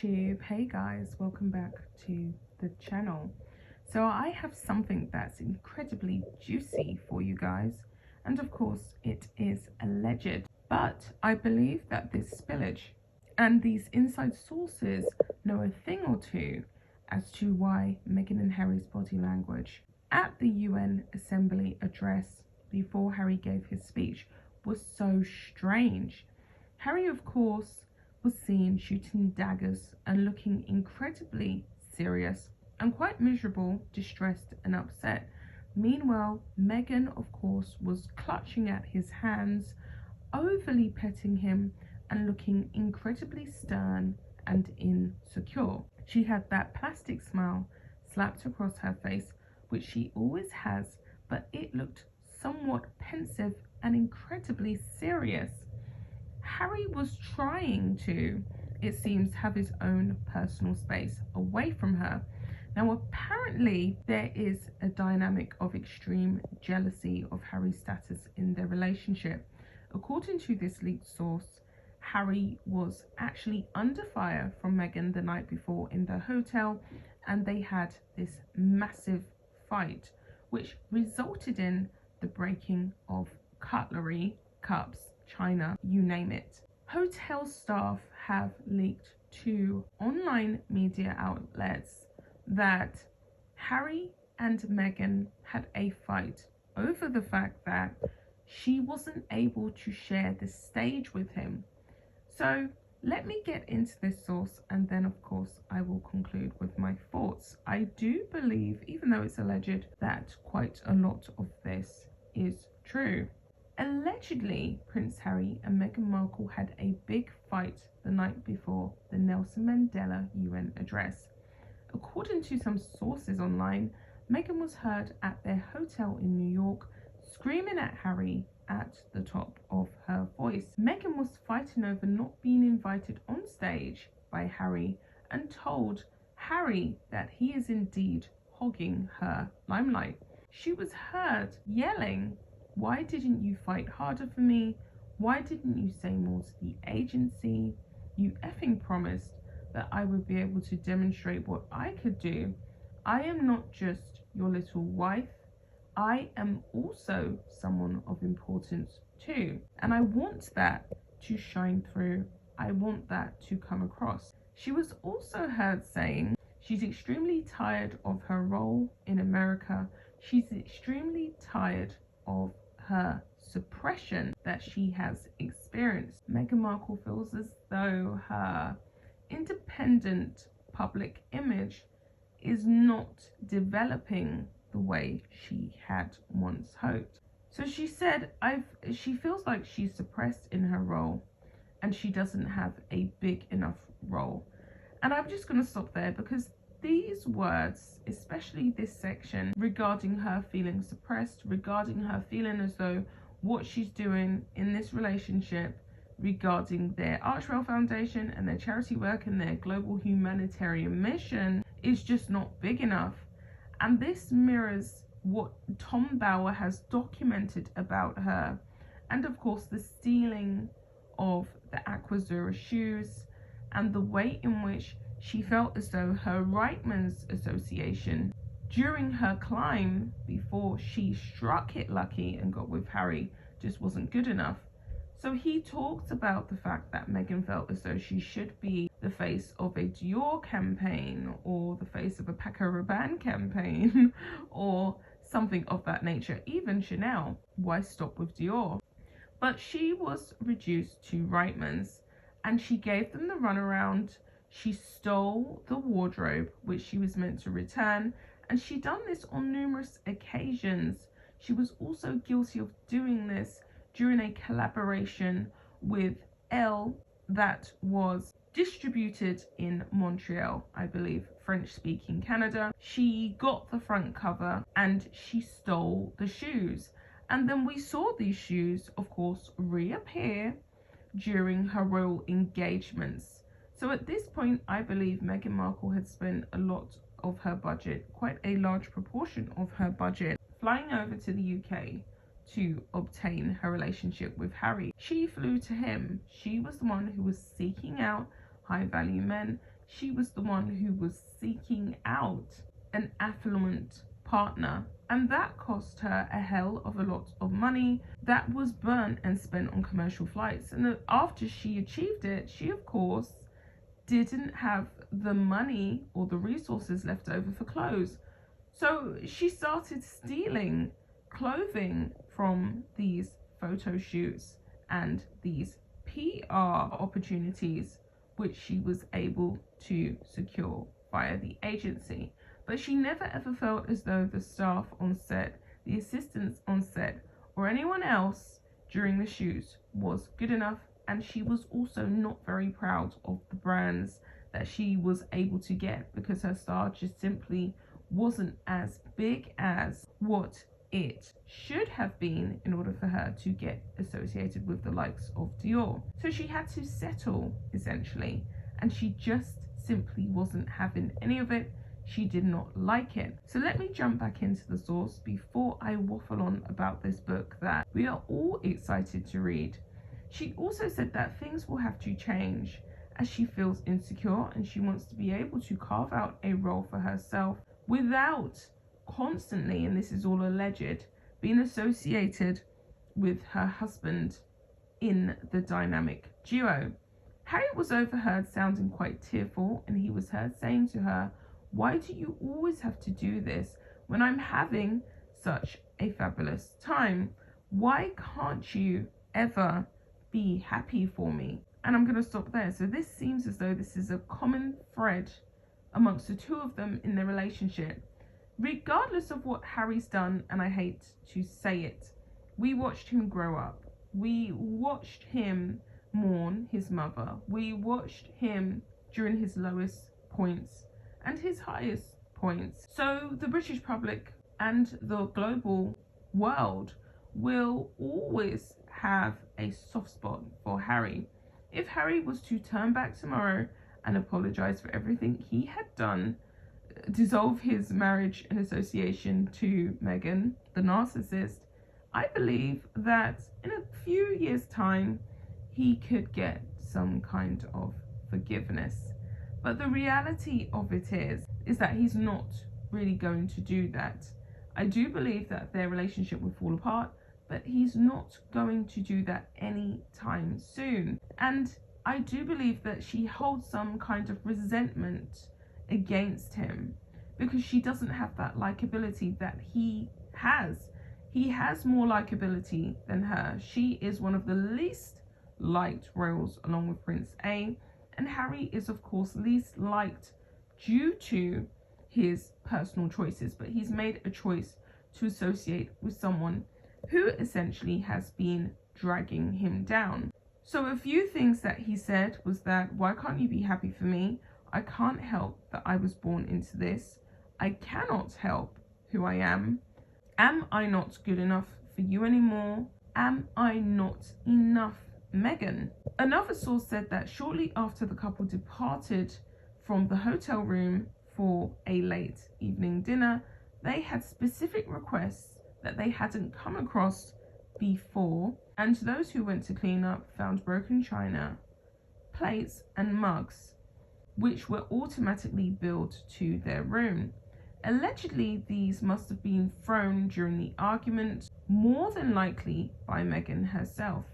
YouTube. Hey guys, welcome back to the channel. So I have something that's incredibly juicy for you guys, and of course it is alleged, but I believe that this spillage and these inside sources know a thing or two as to why Meghan and Harry's body language at the UN Assembly address before Harry gave his speech was so strange. Harry, of course, was seen shooting daggers and looking incredibly serious and quite miserable, distressed and upset. Meanwhile, Meghan, of course, was clutching at his hands, overly petting him and looking incredibly stern and insecure. She had that plastic smile slapped across her face, which she always has, but it looked somewhat pensive and incredibly serious. Harry was trying to, it seems, have his own personal space away from her. Now, apparently, there is a dynamic of extreme jealousy of Harry's status in their relationship. According to this leaked source, Harry was actually under fire from Meghan the night before in the hotel, and they had this massive fight, which resulted in the breaking of cutlery, cups, china, you name it. Hotel staff have leaked to online media outlets that Harry and Meghan had a fight over the fact that she wasn't able to share the stage with him. So let me get into this source, and then of course I will conclude with my thoughts. I do believe, even though it's alleged, that quite a lot of this is true. Allegedly, Prince Harry and Meghan Markle had a big fight the night before the Nelson Mandela UN address. According to some sources online, Meghan was heard at their hotel in New York screaming at Harry at the top of her voice. Meghan was fighting over not being invited on stage by Harry and told Harry that he is indeed hogging her limelight. She was heard yelling, "Why didn't you fight harder for me? Why didn't you say more to the agency? You effing promised that I would be able to demonstrate what I could do. I am not just your little wife. I am also someone of importance too. And I want that to shine through. I want that to come across." She was also heard saying she's extremely tired of her role in America. She's extremely tired of her suppression that she has experienced. Meghan Markle feels as though her independent public image is not developing the way she had once hoped. So she said she feels like she's suppressed in her role and she doesn't have a big enough role. And I'm just going to stop there, because these words, especially this section regarding her feeling suppressed, regarding her feeling as though what she's doing in this relationship regarding their Archwell Foundation and their charity work and their global humanitarian mission is just not big enough. And this mirrors what Tom Bower has documented about her, and of course the stealing of the Aquazura shoes and the way in which she felt as though her Reitman's association during her climb before she struck it lucky and got with Harry just wasn't good enough. So he talked about the fact that Meghan felt as though she should be the face of a Dior campaign or the face of a Paco Rabanne campaign or something of that nature, even Chanel. Why stop with Dior? But she was reduced to Reitman's and she gave them the runaround. She stole the wardrobe which she was meant to return, and she done this on numerous occasions. She was also guilty of doing this during a collaboration with Elle that was distributed in Montreal, I believe, French-speaking Canada. She got the front cover and she stole the shoes. And then we saw these shoes, of course, reappear during her royal engagements. So at this point, I believe Meghan Markle had spent a lot of her budget, quite a large proportion of her budget, flying over to the UK to obtain her relationship with Harry. She flew to him. She was the one who was seeking out high value men. she was the one who was seeking out an affluent partner, and that cost her a hell of a lot of money that was burnt and spent on commercial flights. And after she achieved it, she of course didn't have the money or the resources left over for clothes, so she started stealing clothing from these photo shoots and these PR opportunities, which she was able to secure via the agency. But she never ever felt as though the staff on set, the assistants on set, or anyone else during the shoots was good enough, and she was also not very proud of the brands that she was able to get, because her star just simply wasn't as big as what it should have been in order for her to get associated with the likes of Dior. So she had to settle, essentially, and she just simply wasn't having any of it. She did not like it. So let me jump back into the source before I waffle on about this book that we are all excited to read. She also said that things will have to change as she feels insecure, and she wants to be able to carve out a role for herself without constantly, and this is all alleged, being associated with her husband in the dynamic duo. Harry was overheard sounding quite tearful, and he was heard saying to her, "Why do you always have to do this when I'm having such a fabulous time? Why can't you ever be happy for me?" And I'm going to stop there. So this seems as though this is a common thread amongst the two of them in their relationship. Regardless of what Harry's done, and I hate to say it, we watched him grow up. We watched him mourn his mother. We watched him during his lowest points and his highest points. So the British public and the global world will always have a soft spot for Harry. If Harry was to turn back tomorrow and apologize for everything he had done, dissolve his marriage and association to Meghan, the narcissist, I believe that in a few years' time he could get some kind of forgiveness. But the reality of it is that he's not really going to do that. I do believe that their relationship will fall apart, but he's not going to do that anytime soon. And I do believe that she holds some kind of resentment against him because she doesn't have that likability that he has. He has more likability than her. She is one of the least liked royals along with Prince A, and Harry is of course least liked due to his personal choices, but he's made a choice to associate with someone who essentially has been dragging him down. So a few things that he said was that, "Why can't you be happy for me? I can't help that I was born into this. I cannot help who I am. Am I not good enough for you anymore? Am I not enough, Meghan?" Another source said that shortly after the couple departed from the hotel room for a late evening dinner, they had specific requests that they hadn't come across before, and those who went to clean up found broken china, plates and mugs, which were automatically billed to their room. Allegedly, these must have been thrown during the argument, more than likely by Meghan herself.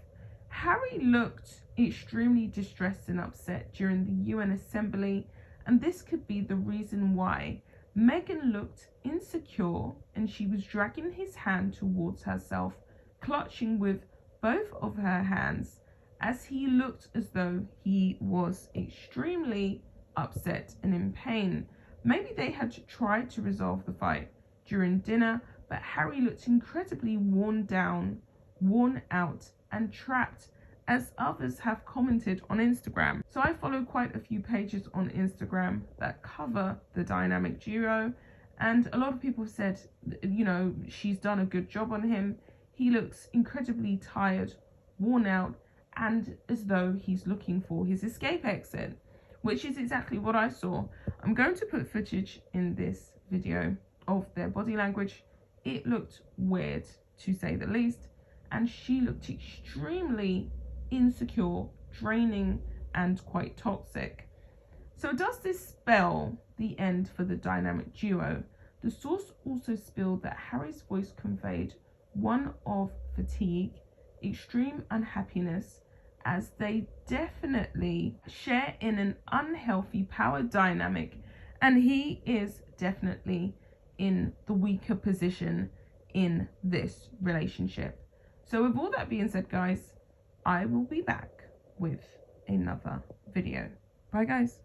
Harry looked extremely distressed and upset during the UN assembly, and this could be the reason why. Meghan looked insecure, and she was dragging his hand towards herself, clutching with both of her hands, as he looked as though he was extremely upset and in pain. Maybe they had tried to resolve the fight during dinner, but Harry looked incredibly worn down, worn out, and trapped, as others have commented on Instagram. So I follow quite a few pages on Instagram that cover the dynamic duo, and a lot of people have said, you know, she's done a good job on him. He looks incredibly tired, worn out, and as though he's looking for his escape exit, which is exactly what I saw. I'm going to put footage in this video of their body language. It looked weird, to say the least, and she looked extremely insecure, draining, and quite toxic. So does this spell the end for the dynamic duo? The source also spilled that Harry's voice conveyed one of fatigue, extreme unhappiness, as they definitely share in an unhealthy power dynamic, and he is definitely in the weaker position in this relationship. So with all that being said, guys, I will be back with another video. Bye, guys.